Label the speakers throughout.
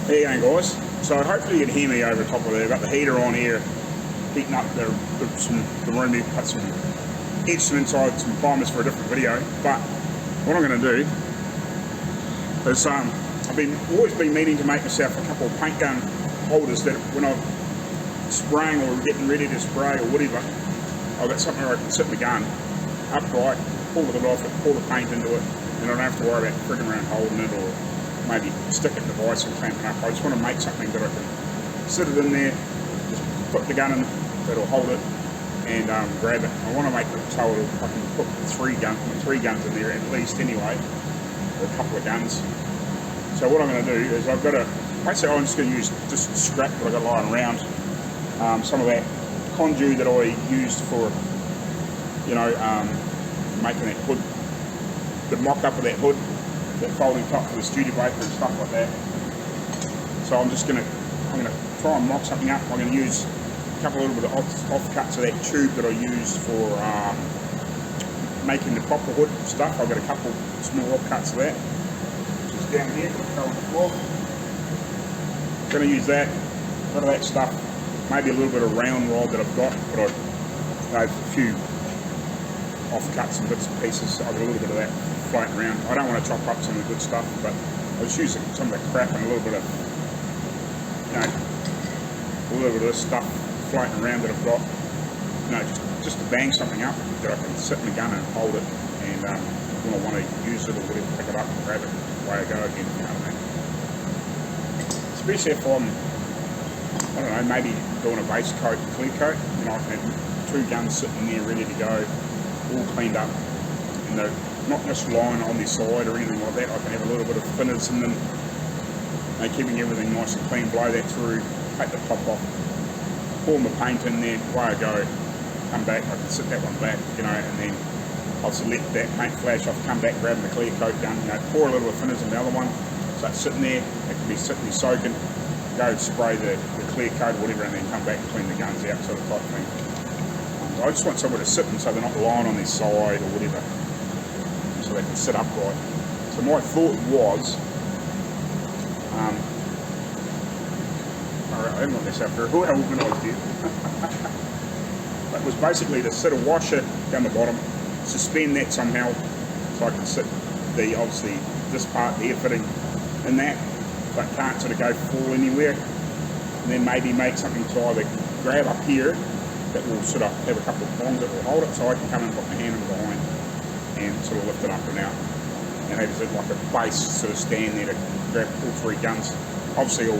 Speaker 1: There you go, guys. So hopefully you can hear me over the top of there. I've got the heater on here, heating up the room. We've got some edge some inside, some primers for a different video. But what I'm going to do is I've always been meaning to make myself a couple of paint gun holders that when I'm spraying or getting ready to spray or whatever, I've got something where I can sit the gun upright, pull the lid off it, pour the paint into it, and I don't have to worry about frigging around holding it or maybe stick it in the vise and clamp it up. I just want to make something that I can sit it in there, just put the gun in, that'll hold it, and grab it. I want to make it so I can put three guns in there at least anyway, or a couple of guns. So what I'm going to do is I'm just going to use just scrap that I've got lying around, some of that conduit that I used for, making that hood, the mock-up of that hood, that folding top for the studio vapor and stuff like that. So I'm going to try and mock something up. I'm going to use a little bit of offcuts of that tube that I used for making the proper hood stuff. I've got a couple small offcuts of that, which is down here, on the floor. I'm going to use that, a bit of that stuff, maybe a little bit of round rod that I've got, but I've a few offcuts and bits and pieces. I've got a little bit of that floating around. I don't want to chop up some of the good stuff, but I was using some of the crap and a little bit of, this stuff floating around that I've got, just to bang something up that I can sit in the gun and hold it, and when I want to use it or whatever, pick it up and grab it, away I go again, you know what I mean? Especially if I'm, I don't know, maybe doing a base coat, clear coat, I can have two guns sitting there ready to go, all cleaned up, and they're not just lying on their side or anything like that. I can have a little bit of thinners in them, keeping everything nice and clean, blow that through, take the top off, pour my paint in there, away I go, come back, I can sit that one back, and then I'll let that paint flash off, come back, grab the clear coat gun, pour a little bit of thinners in the other one, so it's sitting there, it can be sitting there soaking, go spray the clear coat, whatever, and then come back and clean the guns out, sort of type thing. I just want somewhere to sit them so they're not lying on their side or whatever, so they can sit upright. So my thought was, I haven't got myself very well organised here. That was basically to sit a washer down the bottom, suspend that somehow, so I can sit obviously this part, the air fitting, in that, but can't sort of go fall anywhere, and then maybe make something to either grab up here that will sort of have a couple of prongs that will hold it, so I can come and put my hand in behind and sort of lift it up and out, and have it like a base sort of stand there to grab all three guns. Obviously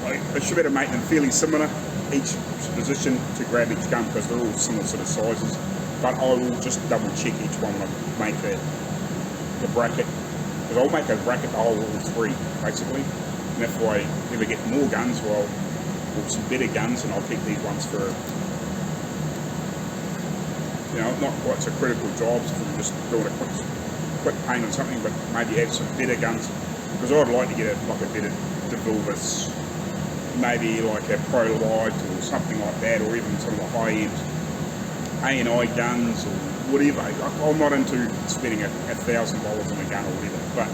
Speaker 1: I should better make them fairly similar, each position to grab each gun, because they're all similar sort of sizes, but I will just double check each one when I make the bracket, because I'll make a bracket to hold all three basically, and if I ever get more guns, or some better guns, and I'll keep these ones for, not quite so critical jobs, if I'm just doing a quick paint on something, but maybe have some better guns, because I'd like to get a better DeVilvis, maybe like a Pro Light or something like that, or even some of the high-end A&I guns or whatever. I'm not into spending $1,000 on a gun or whatever, but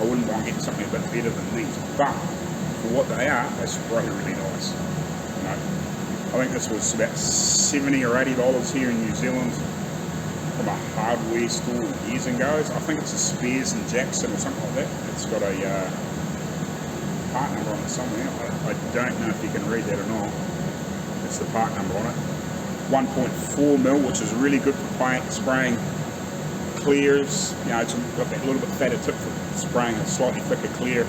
Speaker 1: I wouldn't mind getting something a bit better than these. But for what they are, they spray really nice. I think this was about $70 or $80 here in New Zealand from a hardware store years ago. I think it's a Spears and Jackson or something like that. It's got a part number on it somewhere. I don't know if you can read that or not. It's the part number on it. 1.4mm, which is really good for spraying clears. It's got that little bit fatter tip for spraying a slightly thicker clear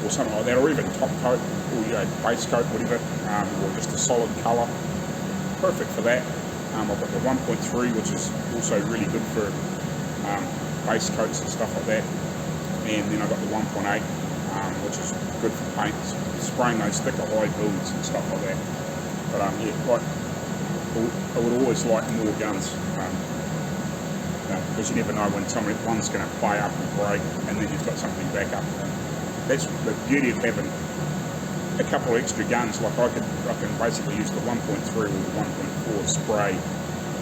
Speaker 1: or something like that, or even top coat or base coat, whatever, or just a solid colour. Perfect for that. I've got the 1.3, which is also really good for base coats and stuff like that, and then I've got the 1.8, which is good for paint, spraying those thicker high builds and stuff like that. But I would always like more guns, because you never know when one's going to play up and break, and then you've got something back up. That's the beauty of having a couple of extra guns. Like I can basically use the 1.3 or the 1.4 spray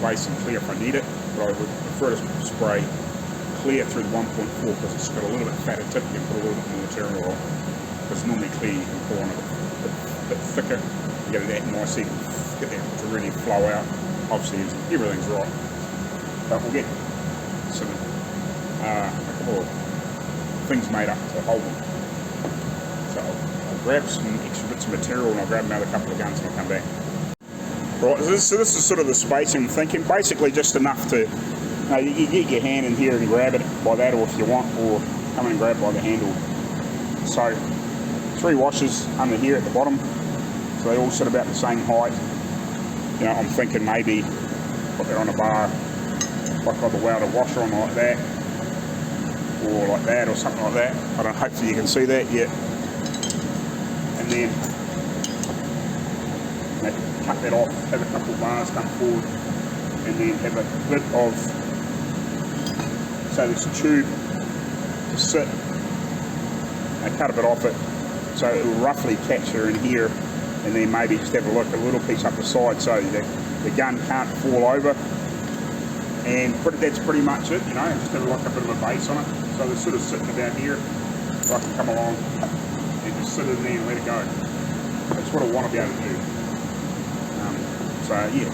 Speaker 1: base and clear if I need it, but I would prefer to spray clear through the 1.4 because it's got a little bit fatter tip. You can put a little bit more material on. because normally clear you can pour on it a bit thicker, get it that nice, even get that to really flow out. Obviously everything's right, but we'll get some a couple of things made up to hold them. So I'll grab some extra bits of material and I'll grab another couple of guns and I'll come back. Right, so this is sort of the spacing I'm thinking, basically just enough to, you get your hand in here and grab it by that, or if you want, or come and grab by the handle. So 3 washers under here at the bottom, so they all sit about the same height. You know, I'm thinking maybe put that on a bar, like I've welded a washer on like that, or like that, or something like that. I don't, hopefully you can see that yet. And then cut that off, have a couple of bars come forward, and then have a bit of, so there's a tube to sit. I cut a bit off it, so it will roughly catch her in here, and then maybe just have a look, a little piece up the side so that the gun can't fall over. And that's pretty much it, you know, just have like a bit of a base on it. So they're sort of sitting about here, so I can come along and just sit in there and let it go. That's what I want to be able to do. So yeah,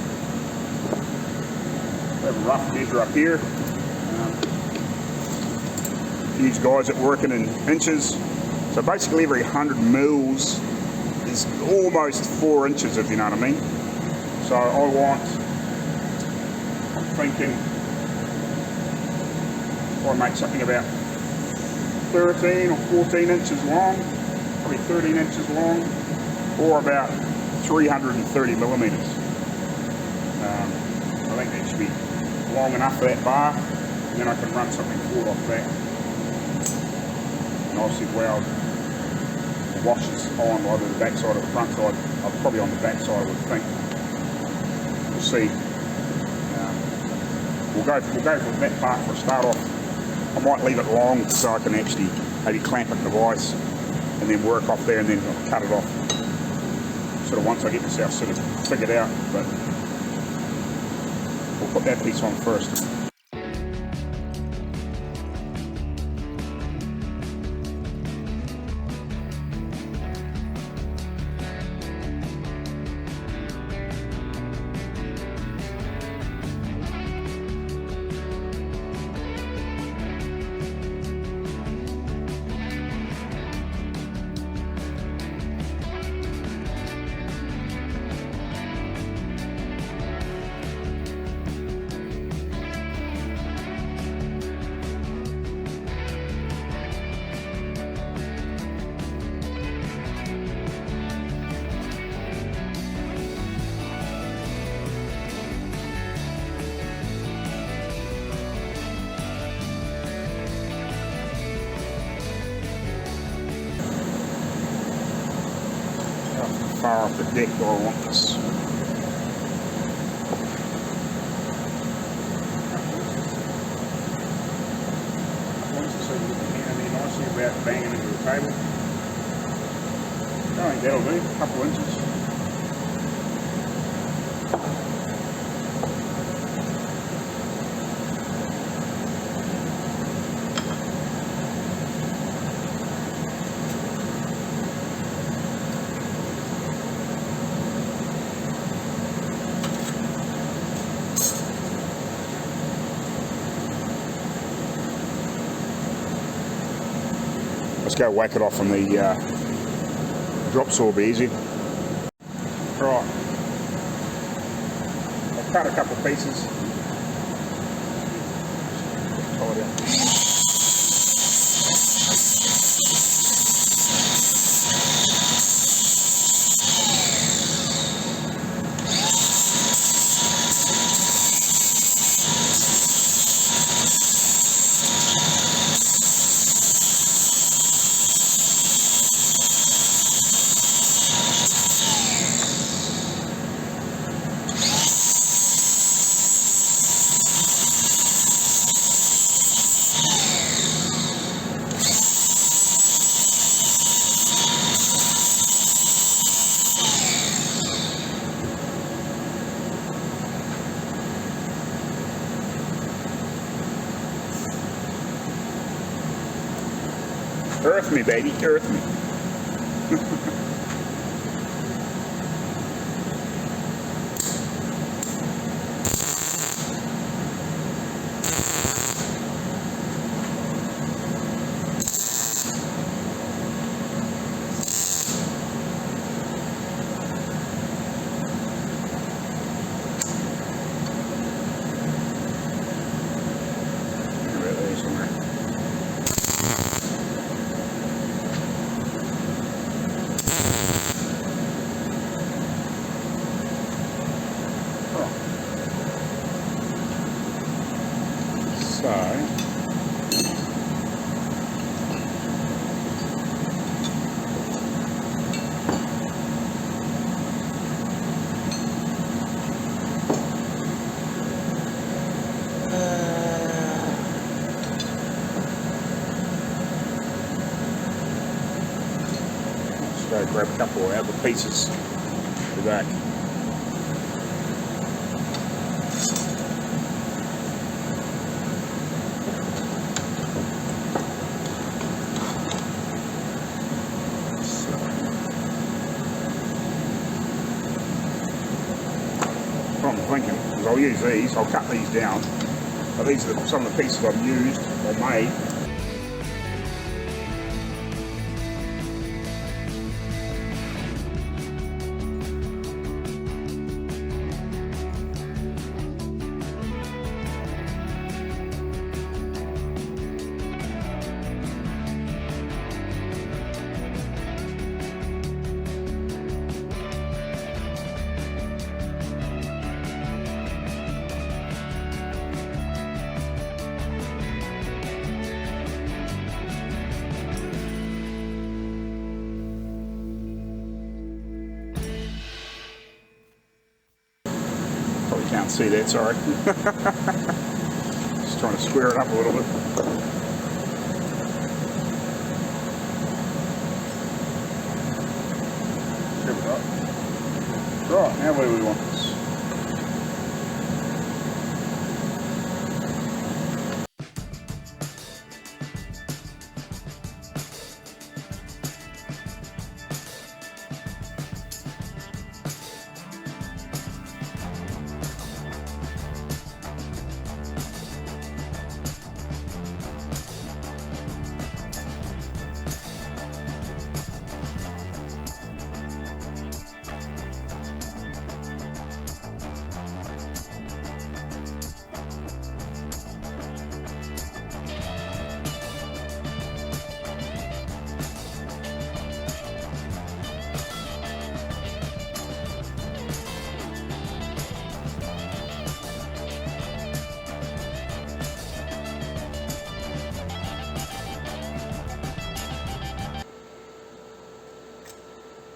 Speaker 1: we have a rough measure up here. These guys that working in inches. So basically every 100 mils is almost 4 inches, if you know what I mean. So I'm thinking if I make something about 13 or 14 inches long, probably 13 inches long, or about 330 millimeters. I think that should be long enough for that bar, and then I can run something forward off that. And obviously weld the washers on either the back side or the front side. I'm probably on the back side, I would think. We'll see. We'll go for that part for a start off. I might leave it long so I can actually maybe clamp it in the vise and then work off there and then cut it off. Sort of once I get myself sort of figured out, but we'll put that piece on first. Far off the deck do I want this? So you get the hand in there nicely without banging into the table. I think that'll do, a couple inches. Let's go whack it off on the drop saw, be easy. Right, I've cut a couple of pieces. Earth me, baby, earth me. Grab a couple of other pieces for that. What I'm thinking is I'll use these, I'll cut these down. But these are some of the pieces I've used or made. Can't see that, sorry. Just trying to square it up a little bit. There we go. Right, now where do we want this?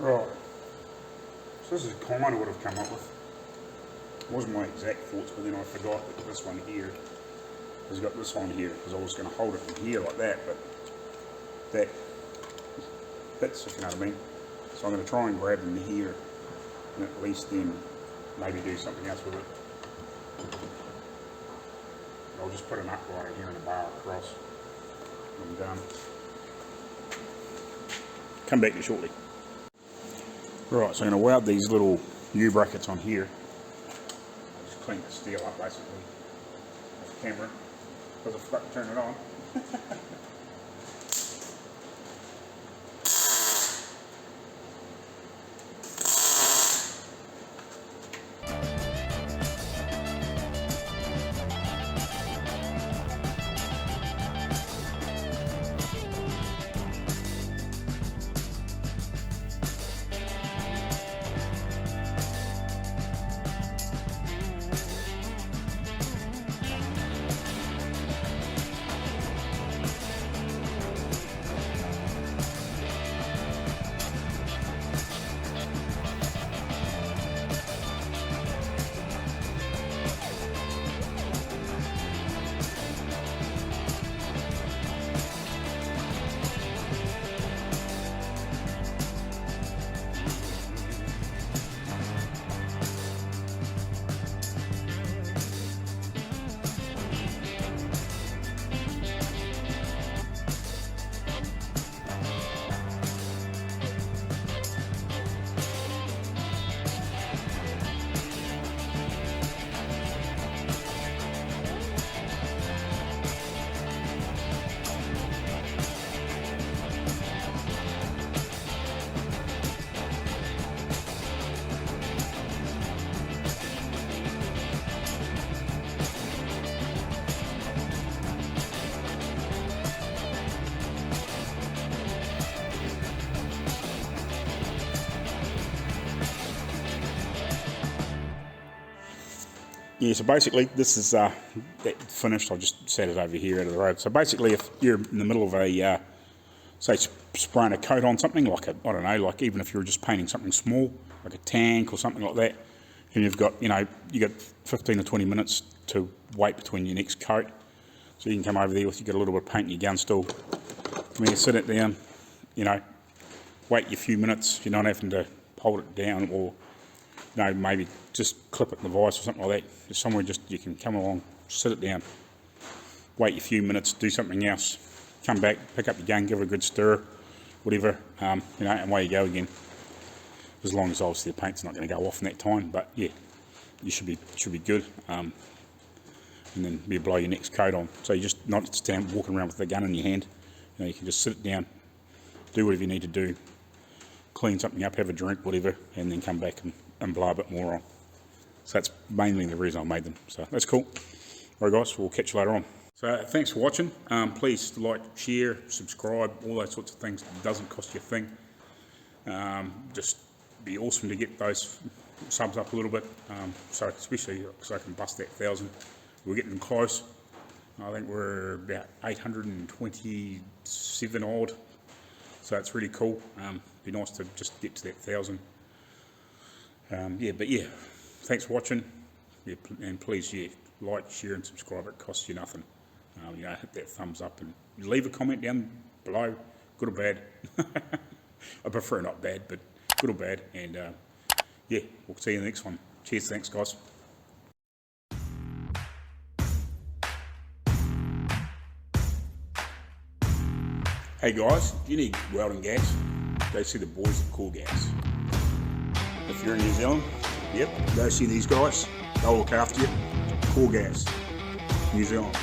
Speaker 1: Right, so this is kind of what I've come up with. It wasn't my exact thoughts, but then I forgot that this one here has got this on here, because I was going to hold it from here like that, but that fits, if you know what I mean. So I'm going to try and grab them here, and at least then maybe do something else with it. I'll just put an upright here and a bar across. I'm done. Come back to you shortly. Right, so I'm going to weld these little U-brackets on here. I'll just clean the steel up basically off the camera, because I forgot to turn it on. Yeah, so basically this is that finished. I just set it over here out of the road. So basically if you're in the middle of a, say spraying a coat on something, like a, I don't know, like even if you're just painting something small, like a tank or something like that, and you've got, you know, you got 15 or 20 minutes to wait between your next coat. So you can come over there with, you got a little bit of paint in your gun still. When you sit it down, you know, wait your few minutes, you're not having to hold it down or, you know, maybe just clip it in the vise or something like that. Just somewhere just you can come along, sit it down, wait your few minutes, do something else, come back, pick up your gun, give it a good stir, whatever, you know, and away you go again. As long as obviously the paint's not going to go off in that time, but yeah, you should be good. And then you blow your next coat on. So you just not stand walking around with the gun in your hand. You know, you can just sit it down, do whatever you need to do, clean something up, have a drink, whatever, and then come back and blow a bit more on. So that's mainly the reason I made them. So that's cool. All right, guys, we'll catch you later on. So thanks for watching. Please like, share, subscribe, all those sorts of things. It doesn't cost you a thing. Just be awesome to get those subs up a little bit. So especially so I can bust that 1,000. We're getting close. I think we're about 827 odd. So it's really cool. Be nice to just get to that 1,000. Yeah, but yeah, thanks for watching. Yeah, and please, yeah, like, share, and subscribe. It costs you nothing. You know, hit that thumbs up and leave a comment down below, good or bad. I prefer not bad, but good or bad. And yeah, we'll see you in the next one. Cheers, thanks, guys. Hey guys, if you need welding gas, go see the boys at C.A.R Gas. If you're in New Zealand, yep, go see these guys. They'll look after you. C.A.R Gas, New Zealand.